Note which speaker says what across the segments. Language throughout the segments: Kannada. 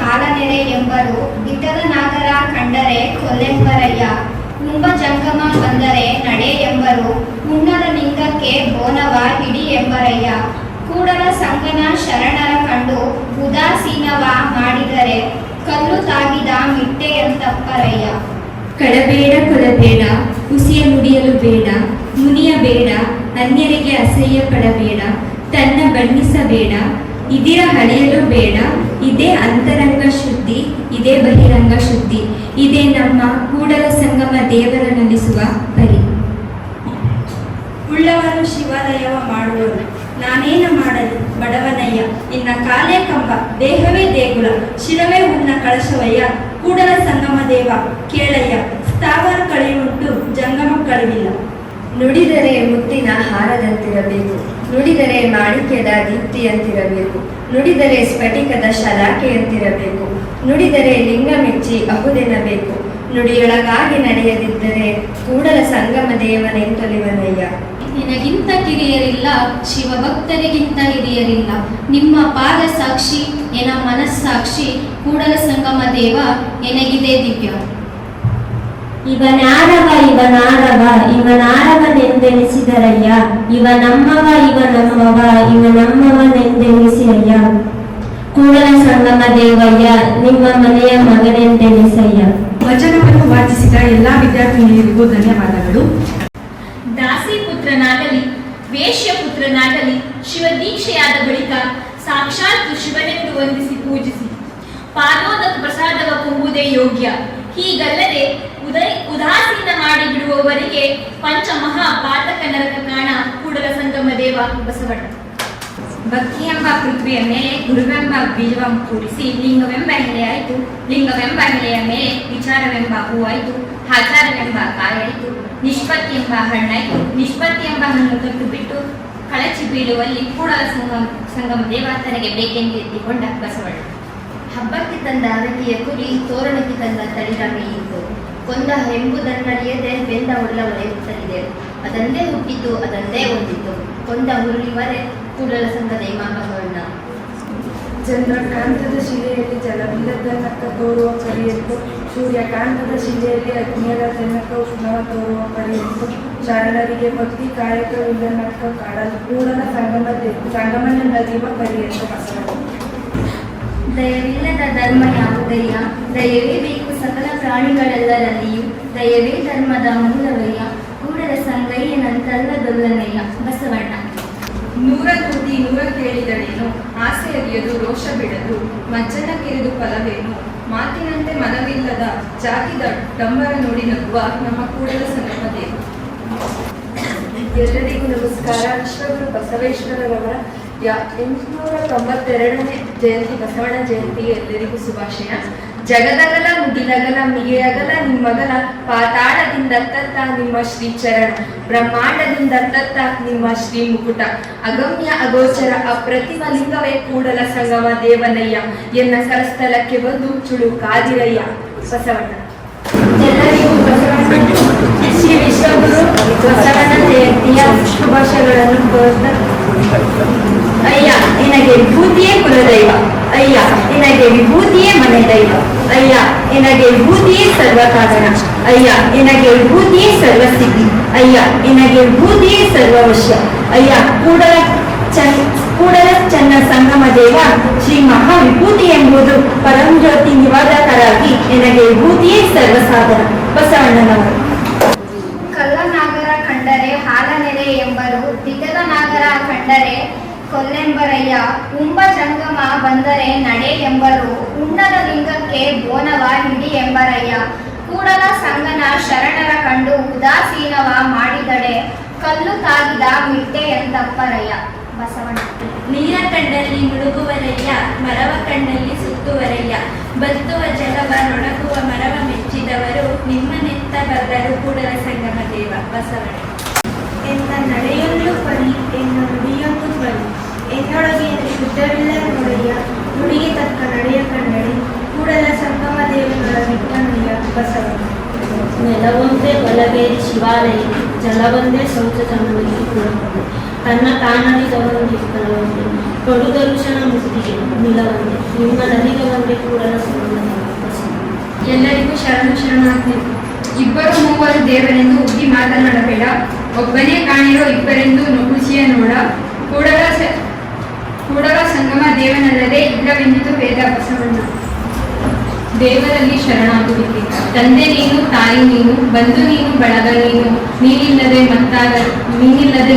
Speaker 1: ಹಾಲನೆರೆ ಎಂಬರು ಬಿಟ್ಟದ ನಾಗರ ಕಂಡರೆ ಕೊಲ್ಲೆಂಬರಯ್ಯ. ಕುಂಭ ಜಂಗಮ ಬಂದರೆ ನಡೆ ಎಂಬರು ಉಣ್ಣದ ಲಿಂಗಕ್ಕೆ ಬೋನವ ಹಿಡಿ ಎಂಬರಯ್ಯ. ಕೂಡಲ ಸಂಗನ ಶರಣರ ಕಂಡು ಉದಾಸೀನವ ಮಾಡಿದರೆ ಕಲ್ಲು ತಾಗಿದ ಮಿಟ್ಟೆಯಂತಪ್ಪರಯ್ಯ.
Speaker 2: ಕಡಬೇಡ ಕೊಲಬೇಡ ಹುಸಿಯ ನುಡಿಯಲು ಬೇಡ ಮುನಿಯ ಬೇಡ ಅನ್ಯರಿಗೆ ಅಸಹ್ಯ ಪಡಬೇಡ ತನ್ನ ಬಣ್ಣಿಸಬೇಡ ಇದಿರ ಹಳೆಯಲು ಬೇಡ. ಇದೇ ಅಂತರಂಗ ಶುದ್ಧಿ ಇದೇ ಬಹಿರಂಗ ಶುದ್ಧಿ ಇದೇ ನಮ್ಮ ಕೂಡಲ ಸಂಗಮ ದೇವರ ನಲಿಸುವ ಬರಿ.
Speaker 3: ಉಳ್ಳವರು ಶಿವಾಲಯವ ಮಾಡುವರು ನಾನೇನ ಮಾಡಲಿ ಬಡವನಯ್ಯ. ನಿನ್ನ ಕಾಲೇ ಕಂಬ ದೇಹವೇ ದೇಗುಲ ಶಿರವೇ ಉನ್ನ ಕಳಶವಯ್ಯ. ಕೂಡಲ ಸಂಗಮ ದೇವ ಕೇಳಯ್ಯ ಸ್ಥಾವರ ಕಳೆಯುಂಟು ಜಂಗಮ ಕಳೆವಿಲ್ಲ.
Speaker 2: ನುಡಿದರೆ ಮುತ್ತಿನ ಹಾರದಂತಿರಬೇಕು ನುಡಿದರೆ ಮಾಣಿಕ್ಯದ ದೀಪ್ತಿಯಂತಿರಬೇಕು ನುಡಿದರೆ ಸ್ಫಟಿಕದ ಶಲಾಕೆಯಂತಿರಬೇಕು ನುಡಿದರೆ ಲಿಂಗ ಮೆಚ್ಚಿ ಅಹುದೆನಬೇಕು. ನುಡಿಯೊಳಗಾಗಿ ನಡೆಯದಿದ್ದರೆ ಕೂಡಲ ಸಂಗಮ ದೇವನೆಂತೊಲಿವನಯ್ಯ.
Speaker 4: ನಿನಗಿಂತ ಕಿರಿಯರಿಲ್ಲ ಶಿವಭಕ್ತರಿಗಿಂತ ಹಿರಿಯರಿಲ್ಲ. ನಿಮ್ಮ ಪಾದ ಸಾಕ್ಷಿ ಎನ ಮನಸ್ಸಾಕ್ಷಿ ಕೂಡಲ ಸಂಗಮ ದೇವ ಎನಗಿದೆ ದಿವ್ಯ.
Speaker 5: ಇವನಾರವ ಇವನಾರವನೆಂದೆನಿಸಿದರಯ್ಯ. ಇವ ನಮ್ಮವ ಇವ ನಮ್ಮವನೆಂದೆನಿಸಿರಯ್ಯ. ಕೂಡಲ ಸಂಗಮ ದೇವಯ್ಯ ನಿಮ್ಮ ಮನೆಯ ಮಗನೆಂದೆನಿಸಯ್ಯ.
Speaker 6: ವಚನವನ್ನು ವಾಚಿಸಿದ ಎಲ್ಲಾ ವಿದ್ಯಾರ್ಥಿನಿಯರಿಗೂ ಧನ್ಯವಾದಗಳು.
Speaker 4: ದಾಸಿ ಪುತ್ರನಾಗಲಿ ವೇಶ್ಯ ಪುತ್ರನಾಗಲಿ ಶಿವದೀಕ್ಷೆಯಾದ ಬಳಿಕ ಸಾಕ್ಷಾತ್ ಶಿವನೆಂದು ವಂದಿಸಿ ಪೂಜಿಸಿ ಪಾದೋದಕ ಪ್ರಸಾದವ ಕೊಂಬುದೇ ಯೋಗ್ಯ. ಹೀಗಲ್ಲದೆ ಉದಾಸೀನ ಮಾಡಿ ಬಿಡುವವರಿಗೆ ಪಂಚ ಮಹಾಪಾತಕ ನರಕ ಕಾಣ ಕೂಡಲ ಸಂಗಮ ದೇವ ಬಸವಣ್ಣ.
Speaker 2: ಭಕ್ತಿ ಎಂಬ ಪೃಥ್ವಿಯ ಮೇಲೆ ಗುರುವೆಂಬ ಬೀಜವನ್ನು ಕೂಡಿಸಿ ಲಿಂಗವೆಂಬ ಎಲೆಯಾಯಿತು. ಲಿಂಗವೆಂಬ ಎಲೆಯ ಮೇಲೆ ವಿಚಾರವೆಂಬ ಹೂವಾಯಿತು. ಆಚಾರವೆಂಬ ಕಾಯಾಯಿತು. ನಿಷ್ಪತ್ತಿ ಎಂಬ ಹಣ್ಣಾಯಿತು. ನಿಷ್ಪತ್ತಿ ಎಂಬ ಹಣ್ಣು ತೊಟ್ಟು ಬಿಟ್ಟು ಕಳಚಿ ಬೀಳುವಲ್ಲಿ ಕೂಡಲ ಸಂಗಮ ದೇವ ತನಗೆ ಬೇಕೆಂದು ಎತ್ತಿಕೊಂಡ ಬಸವಣ್ಣ.
Speaker 1: ಹಬ್ಬಕ್ಕೆ ತಂದ ಅರಗಿಯ ಕುರಿ ತೋರಣಕ್ಕೆ ತಂದ ತಳಿರಾಮಿ ಇತ್ತು. ಕೊಂದ ಎಂಬುದನ್ನರಿಯದೆ ಬೆಂದ ಉಳ್ಳವಳೆ ಹುಟ್ಟಲಿದೆ. ಅದಂದೇ ಹುಟ್ಟಿತು ಅದನ್ನೇ ಹೊಂದಿತು. ಕೊಂದ ಹುರುಳಿವರೆ ಕೂಡಲ ಸಂಗದೇವ ಬಸವಣ್ಣ.
Speaker 3: ಚಂದ್ರಕಾಂತದ ಶಿಲೆಯಲ್ಲಿ ಜಲವಿಲ್ಲದ ನಕ್ಕ ತೋರುವ ಕರಿಯತ್ತು. ಸೂರ್ಯಕಾಂತದ ಶಿಲೆಯಲ್ಲಿ ಅಗ್ನಿಯರ ಜನಕ ಉಷ್ಣವ ತೋರುವ ಕರಿಯತ್ತು. ಶರಣರಿಗೆ ಭಕ್ತಿ ಕಾಯಕವಿಲ್ಲ ನಕ್ಕ ಕಾಡಲು ಕೂಡಲ ಸಂಗಮನ ನದಿವ ಕರಿಯತ್ತು ಬಸವಣ್ಣ.
Speaker 1: ದಯವಿಲ್ಲದ ಧರ್ಮ ಯಾವುದಯ್ಯ. ದಯವೇ ಬೇಕು ಸಕಲ ಪ್ರಾಣಿಗಳೆಲ್ಲರಲ್ಲಿಯೂ. ದಯವೇ ಧರ್ಮದ ಮೂಲವಯ್ಯ. ಕೂಡಲ ಸಂಗಯ್ಯನಂತಲ್ಲದೊಲ್ಲನಯ್ಯ ಬಸವಣ್ಣ.
Speaker 2: ನೂರ ತುದಿ ನೂರ ಕೇಳಿದಳೇನು ಆಸೆ ಅರಿಯದು ರೋಷ ಬಿಡದು ಮಜ್ಜನ ಕಿರಿದು ಫಲವೇನು. ಮಾತಿನಂತೆ ಮನವಿಲ್ಲದ ಜಾತಿದ ಡಂಬರ ನೋಡಿ ನಗುವ ನಮ್ಮ ಕೂಡಲ ಸಂಗಮ ದೇವ.
Speaker 3: ಎಲ್ಲರಿಗೂ ನಮಸ್ಕಾರ. ವಿಶ್ವಗುರು ಬಸವೇಶ್ವರರವರ 892ನೇ ಜಯಂತಿ ಬಸವಣ್ಣ ಜಯಂತಿಗೆ ಎಲ್ಲರಿಗೂ ಶುಭಾಶಯ.
Speaker 2: ಜಗದಗಲ ಮುಗಿಲಗಲ ಮಿಗೆಯಗಲ ನಿಮ್ಮಗಲ ಪಾತಾಳದಿಂದತ್ತ ನಿಮ್ಮ ಶ್ರೀ ಚರಣ. ಬ್ರಹ್ಮಾಂಡದಿಂದತ್ತ ನಿಮ್ಮ ಶ್ರೀ ಮುಕುಟ. ಅಗಮ್ಯ ಅಗೋಚರ ಅಪ್ರತಿಮ ಲಿಂಗವೇ ಕೂಡಲ ಸಂಗಮ ದೇವನಯ್ಯ. ಎನ್ನ ಕರಸ್ಥಲಕ್ಕೆ ಬಂದು ಚುಳು ಕಾದಿರಯ್ಯ ಬಸವಣ್ಣ.
Speaker 3: ಎಲ್ಲರಿಗೂ ಶ್ರೀ ವಿಶ್ವಗುರು ಬಸವಣ್ಣ ಜಯಂತಿಯ ಶುಭಾಶಯಗಳನ್ನು ಕೋರುತ್ತಾ,
Speaker 2: ಅಯ್ಯ ನಿನಗೆ ವಿಭೂತಿಯೇ ಕುಲದೈವ. ಅಯ್ಯ ನಿನಗೆ ವಿಭೂತಿಯೇ ಮನೆ ದೈವ. ಅಯ್ಯ ನಿನಗೆ ವಿಭೂತಿಯೇ ಸರ್ವ ಕಾರಣ. ಅಯ್ಯ ನಿನಗೆ ವಿಭೂತಿಯೇ ಸರ್ವಸಿದ್ಧಿ. ಅಯ್ಯ ನಿನಗೆ ವಿಭೂತಿಯೇ ಸರ್ವವಶ್ಯ. ಅಯ್ಯ ಕೂಡಲ ಚನ್ನ ಸಂಗಮ ದೇವ ಶ್ರೀ ಮಹಾವಿಭೂತಿ ಎಂಬುದು ಪರಂಜ್ಯೋತಿ ನಿವಾದಕರಾಗಿ ನಿನಗೆ ವಿಭೂತಿಯೇ ಸರ್ವಸಾಧನ ಬಸವಣ್ಣನವರು.
Speaker 1: ಕಲ್ಲನಾಗರ ಕಂಡರೆ ಹಾಲನೆರೆ ಎಂಬರು ದಿಗದ ನಾಗರ ಕಂಡರೆ ಕೊಲ್ಲೆಂಬರಯ್ಯ. ಕುಂಭ ಜಂಗಮ ಬಂದರೆ ನಡೆ ಎಂಬರು ಉಣ್ಣದ ಲಿಂಗಕ್ಕೆ ಬೋನವ ಹಿಡಿ ಎಂಬರಯ್ಯ. ಕೂಡಲ ಸಂಗನ ಶರಣರ ಕಂಡು ಉದಾಸೀನವ ಮಾಡಿದಡೆ ಕಲ್ಲು ತಾಗಿದ ಮಿಟ್ಟೆಯಂತಪ್ಪರಯ್ಯ ಬಸವಣ್ಣ.
Speaker 5: ನೀರ ಕಂಡಲ್ಲಿ ಮುಳುಗುವರಯ್ಯ ಮರವ ಕಂಡಲ್ಲಿ ಸುತ್ತುವರಯ್ಯ. ಬತ್ತುವ ಜಲವ ನೊಣಗುವ ಮರವ ಮೆಚ್ಚಿದವರು ನಿಮ್ಮನೆತ್ತ ಬರರು ಕೂಡಲ ಸಂಗಮ ದೇವ ಬಸವಣ್ಣ.
Speaker 3: ಎನ್ನ ನಡೆಯೊಂದು ಪರಿ ಎನ್ನ ನುಡಿಯೊಂದು ಪರಿ ಎನ್ನೊಳಗೆ ಶುದ್ಧವಿಲ್ಲ ನೋಡಯ್ಯ. ನುಡಿಗೆ ತಕ್ಕ ನಡೆಯ ಕಂಡಳಿ ಕೂಡಲ ಸಂಗಮ ದೇವಗಳ ವಿಠ್ಠಲಯ್ಯ ಬಸವಣ್ಣ.
Speaker 5: ನೆಲವೊಂದೇ ಒಲಗೇರಿ ಶಿವಾಲಯ ಜಲವೊಂದೇ ಶೌಚ ಚಂದ್ರನಿಗೆ ಕೂಡ ತನ್ನ ತಾನಡಿದವನಿಗೆ ಬಲವೊಂದೇ
Speaker 7: ಕಡುದರುಶನ ಮುಕ್ತಿಗೆ ನಿಲವಂದೆ ನಿಮ್ಮ ನದಿಗಳಂತೆ ಕೂಡಲ
Speaker 2: ಎಲ್ಲರಿಗೂ ಶರಣು ಶರಣಾರ್ಥಿ. ಇಬ್ಬರು ಮೂವರು ದೇವರೆಂದು ಉಗ್ಗಿ ಮಾತನಾಡಬೇಡ, ಒಬ್ಬನೇ ಕಾಣಿರೋ ಇಬ್ಬರೆಂದು ನುಗ್ಗುಸಿಯ ನೋಡ. ಕೂಡಲ ಸಂಗಮ ದೇವನಲ್ಲದೆ ಇಲ್ಲವೆಂದಿತು ವೇದ ಬಸವಣ್ಣ. ದೇವರಲ್ಲಿ ಶರಣಾಗುವಿಕೆ. ತಂದೆ ನೀನು, ತಾಯಿ ನೀನು, ಬಂಧು ನೀನು, ಬಳಗ ನೀನು, ನೀನಿಲ್ಲದೆ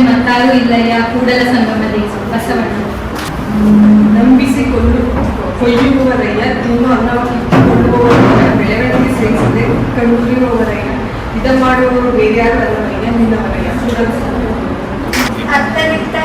Speaker 2: ಮತ್ತಾರೂ ಇಲ್ಲಯ್ಯ. ಕೂಡಲ ಸಂಗಮ ದೇವ ಬಸವಣ್ಣ.
Speaker 3: ನಂಬಿಸಿಕೊಂಡು ಕೊಯ್ಯುವವರಯ್ಯ, ತಿನ್ನು ಅನ್ನವ ಕಿತ್ತುಕೊಳ್ಳುವವರಯ್ಯ, ಬೆಳೆಗಳಿಗೆ ಸೇರಿಸದೆ ಕಂಡುಹಿರುವವರಯ್ಯ, ಇದ ಮಾಡುವವರು ಬೇರ್ಯಾರು ಅಲ್ಲವಯ್ಯ, ನಿನ್ನವರಯ್ಯ.
Speaker 5: ಅತ್ತನಿತ್ತ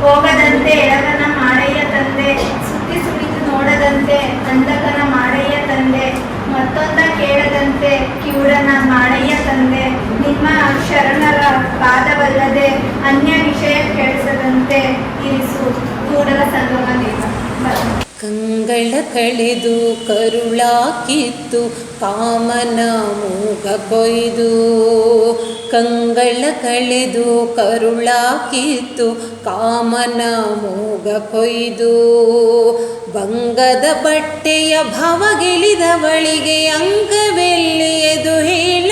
Speaker 5: ಹೋಗದಂತೆ ಎಡಗನ ಮಾಡಯ್ಯ ತಂದೆ, ಸುತ್ತಿ ಸುಳಿದು ನೋಡದಂತೆ ಅಂಧಕನ ಮಾಡಯ್ಯ ತಂದೆ, ಮತ್ತೊಂದ ಕೇಳದಂತೆ ಕಿವುಡನ ಮಾಡಯ್ಯ ತಂದೆ, ನಿಮ್ಮ ಶರಣರ ಪಾದವಲ್ಲದೆ ಅನ್ಯ ವಿಷಯ ಕೇಳಿಸದಂತೆ ಇರಿಸು. ಕೂಡಲ ಸಂಗಮ ದೇವ.
Speaker 8: ಕಂಗಳ ಕಳೆದು ಕರುಳ ಕಿತ್ತು ಕಾಮನ ಮೂಗ ಕೊಯ್ದು, ಕಂಗಳ ಕಳೆದು ಕರುಳ ಕಿತ್ತು ಕಾಮನ ಮೂಗ ಕೊಯ್ದು, ಬಂಗದ ಬಟ್ಟೆಯ ಭವಗಿಳಿದವಳಿಗೆ ಅಂಗವೆಲ್ಲಿಯದು ಹೇಳ,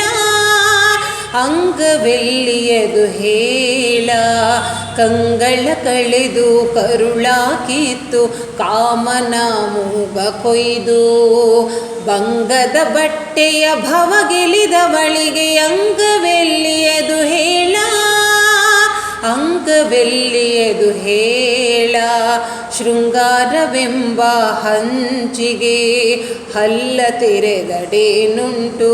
Speaker 8: ಅಂಗವೆಲ್ಲಿಯದು ಹೇಳ. ಕಂಗಳ ಕಳೆದು ಕರುಳ ಕಿತ್ತು ಕಾಮನ ಮೂಗ ಕೊಯ್ದು, ಬಂಗದ ಬಟ್ಟೆಯ ಭವಗಿಳಿದವಳಿಗೆ ಅಂಗವೆಲ್ಲಿಯದು ಹೇಳ, ಅಂಗವೆಲ್ಲಿಯದು ಹೇಳ. ಶೃಂಗಾರವೆಂಬ ಹಂಚಿಗೆ ಹಲ್ಲ ತೆರೆದಡೇನುಂಟು,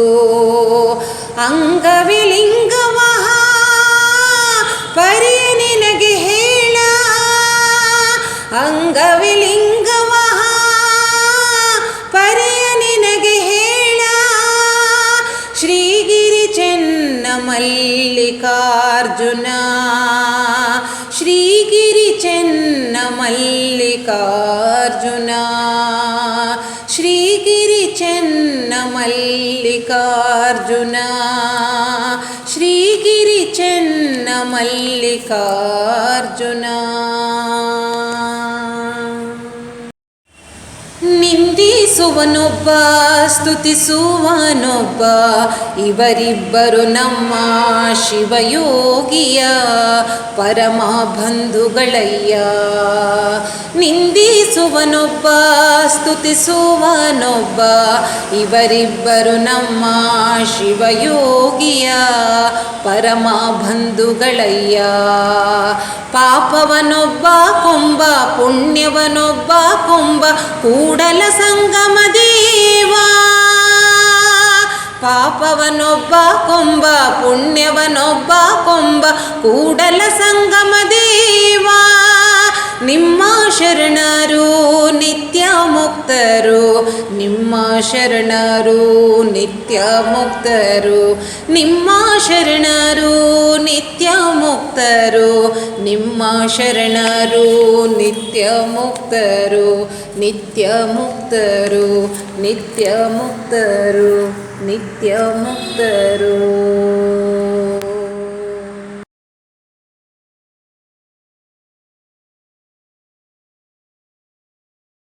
Speaker 8: ಅಂಗವಿಲಿಂಗವಹ ಪರಿಯ ನಿನಗೆ ಹೇಳ, ಅಂಗವಿಲಿಂಗವಹ ಪರಿಯ ನಿನಗೆ ಹೇಳ. ಶ್ರೀಗಿರಿ ಚೆನ್ನ ಮಲ್ಲಿಕಾರ್ಜುನ, ಶ್ರೀಗಿರಿ ಚೆನ್ನ ಮಲ್ಲಿಕಾರ್ಜುನ, ಶ್ರೀಗಿರಿ ಚೆನ್ನ ಮಲ್ಲಿಕಾರ್ಜುನ, ಶ್ರೀಗಿರಿ ಚೆನ್ನ ಮಲ್ಲಿಕಾರ್ಜುನ. ನಿಂದಿಸುವನೊಬ್ಬ ಸ್ತುತಿಸುವನೊಬ್ಬ, ಇವರಿಬ್ಬರು ನಮ್ಮ ಶಿವಯೋಗಿಯ ಪರಮ ಬಂಧುಗಳಯ್ಯ. ನಿಂದಿಸುವನೊಬ್ಬ ಸ್ತುತಿಸುವನೊಬ್ಬ, ಇವರಿಬ್ಬರು ನಮ್ಮ ಶಿವಯೋಗಿಯ ಪರಮ ಬಂಧುಗಳಯ್ಯ. ಪಾಪವನೊಬ್ಬ ಕೊಂಬ, ಪುಣ್ಯವನೊಬ್ಬ ಕೊಂಬ, ಕೂಡಲ ಸಂಗಮ ದೇವ. ಪಾಪವನೊಬ್ಬ ಕೊಂಬ, ಪುಣ್ಯವನೊಬ್ಬ ಕೊಂಬ, ಕೂಡಲ ಸಂಗಮ ದೇವ. ನಿಮ್ಮ ಶರಣರು ನಿತ್ಯ ಮುಕ್ತರು, ನಿಮ್ಮ ಶರಣರು ನಿತ್ಯ ಮುಕ್ತರು, ನಿಮ್ಮ ಶರಣರು ನಿತ್ಯ ಮುಕ್ತರು, ನಿಮ್ಮ ಶರಣರು ನಿತ್ಯ ಮುಕ್ತರು, ನಿತ್ಯ ಮುಕ್ತರು, ನಿತ್ಯ ಮುಕ್ತರು, ನಿತ್ಯ ಮುಕ್ತರು.